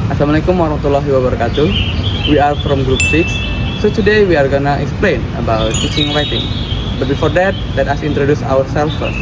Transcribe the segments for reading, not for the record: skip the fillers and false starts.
Assalamualaikum warahmatullahi wabarakatuh. We are from group 6. So today we are gonna explain about teaching writing. But before that, let us introduce ourselves first.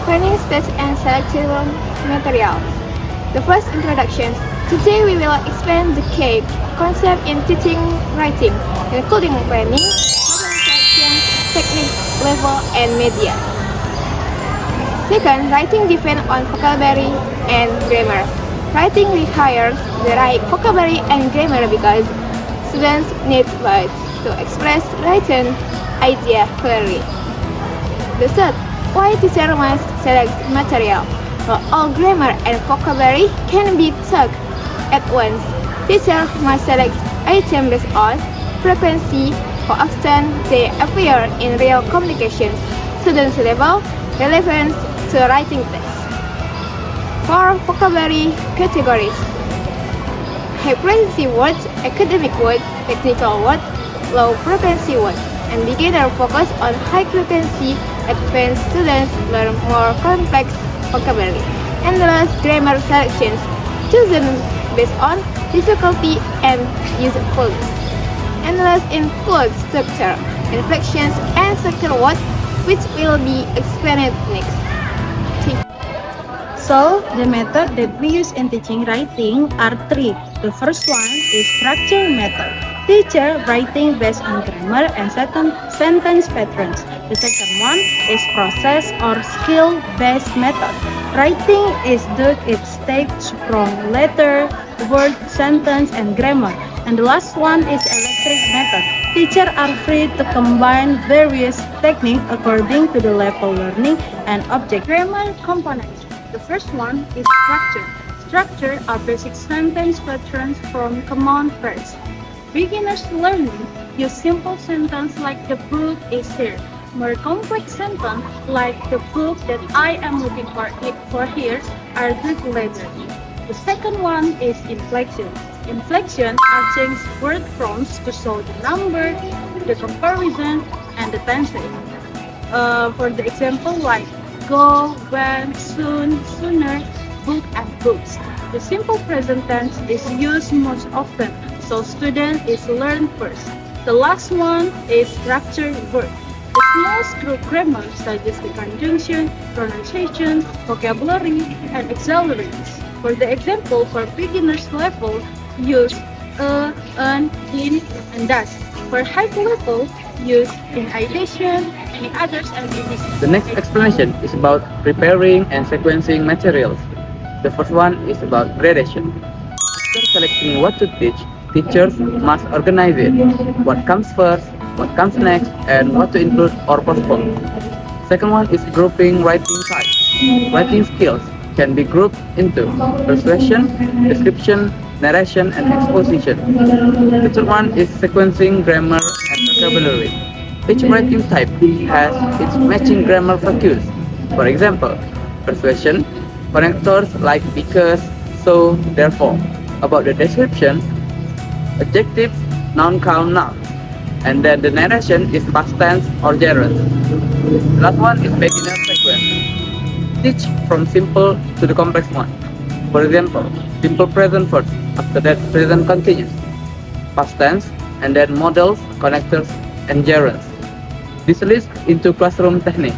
Planning stage and selection material. The first introduction. Today we will explain the key concept in teaching writing, including planning, model selection, technique, level, and media. Second, writing depends on vocabulary and grammar. Writing requires the right vocabulary and grammar because students need words to express written idea clearly. The third, why teacher must select material? Not all grammar and vocabulary can be taught at once. Teacher must select items based on frequency, how often they appear in real communications, students' level, relevance to writing text. 4. Vocabulary categories. High frequency words, academic words, technical words, low frequency words, and beginner focus on high frequency. Advanced students learn more complex vocabulary. And the last, grammar selections, chosen based on difficulty and usefulness. And the last includes structure, inflections, and structure words, which will be explained next. So, the method that we use in teaching writing are three. The first one is structure method. Teacher writing based on grammar and sentence patterns. The second one is process or skill-based method. Writing is done its stage from letter, word, sentence, and grammar. And the last one is electric method. Teachers are free to combine various techniques according to the level learning and object. Grammar components. The first one is structure. Structure are basic sentence patterns from common phrase. Beginners learning use simple sentence like the book is here. More complex sentence like the book that I am looking for here are good later. The second one is inflection. Inflection are changed word forms to show the number, the comparison, and the tenses. For the example like go, went, soon, sooner, book, and books. The simple present tense is used most often, so student is learned first. The last one is structured verb. The smallest group grammar such as the conjunction, pronunciation, vocabulary, and auxiliaries. For the example, for beginners level, use an, in, and thus. For high level, use in addition, any others, and etc. The next explanation is about preparing and sequencing materials. The first one is about gradation. After selecting what to teach, teachers must organize it. What comes first, what comes next, and what to include or postpone. Second one is grouping writing types. Writing skills can be grouped into persuasion, description, narration, and exposition. The third one is sequencing grammar and vocabulary. Each writing type has its matching grammar focus. For example, persuasion, connectors like because, so, therefore. About the description, adjectives, noun count nouns. And then the narration is past tense or gerund. Last one is beginner sequence. Teach from simple to the complex one. For example, simple present first, after that present continuous, past tense, and then models, connectors, and gerunds. This leads into classroom techniques.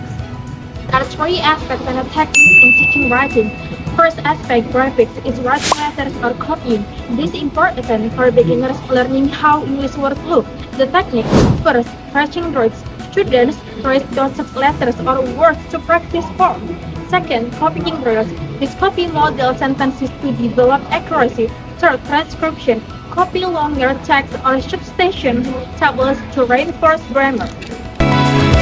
There are three aspects and techniques in teaching writing. First aspect, graphics, is writing letters or copying. This is important for beginners learning how English words look. The technique, first, tracing words. Students trace dotted letters or words to practice form. Second, copying rules. This copy model sentences to develop accuracy. Third, transcription. Copy longer text or substantive tables to reinforce grammar.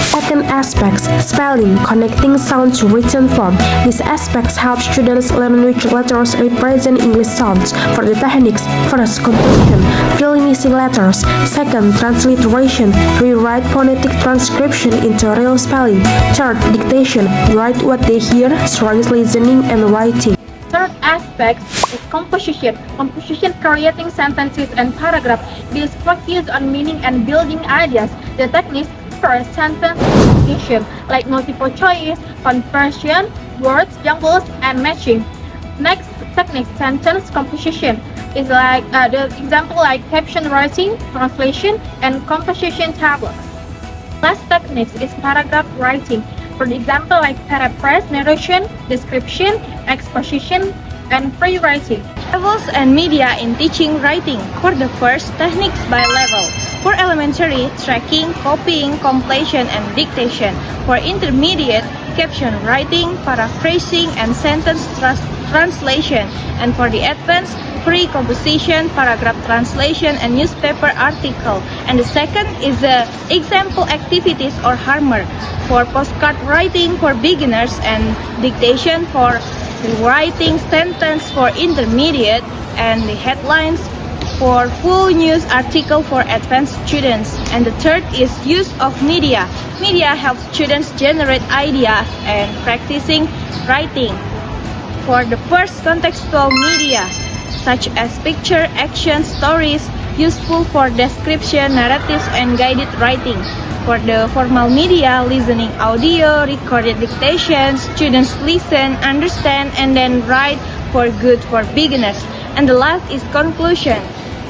Second aspect, spelling, connecting sound to written form. These aspects help students learn which letters represent English sounds. For the techniques, first, composition, fill missing letters. Second, transliteration, rewrite phonetic transcription into real spelling. Third, dictation, write what they hear, strength listening and writing. Third aspect is composition. Composition, creating sentences and paragraphs. This focus on meaning and building ideas. The techniques, first, sentence composition, like multiple choice, conversion, words, jumbles, and matching. Next technique, sentence composition, is like the example like caption writing, translation, and composition tables. Last technique is paragraph writing. For the example like paraphrase, narration, description, exposition, and free writing. Levels and media in teaching writing. For the first, techniques by level. For elementary, tracking, copying, completion, and dictation. For intermediate, caption writing, paraphrasing, and sentence translation. And for the advanced, free composition, paragraph translation, and newspaper article. And the second is the example activities or homework. For postcard writing for beginners and dictation for writing sentence for intermediate, and the headlines for full news article for advanced students. And the third is use of media. Media helps students generate ideas and practicing writing. For the first, contextual media, such as picture, action, stories, useful for description, narratives, and guided writing. For the formal media, listening audio, recorded dictation, students listen, understand, and then write for good for beginners. And the last is conclusion.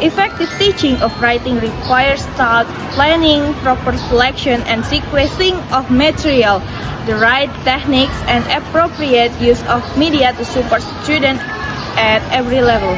Effective teaching of writing requires thought, planning, proper selection, and sequencing of material, the right techniques, and appropriate use of media to support students at every level.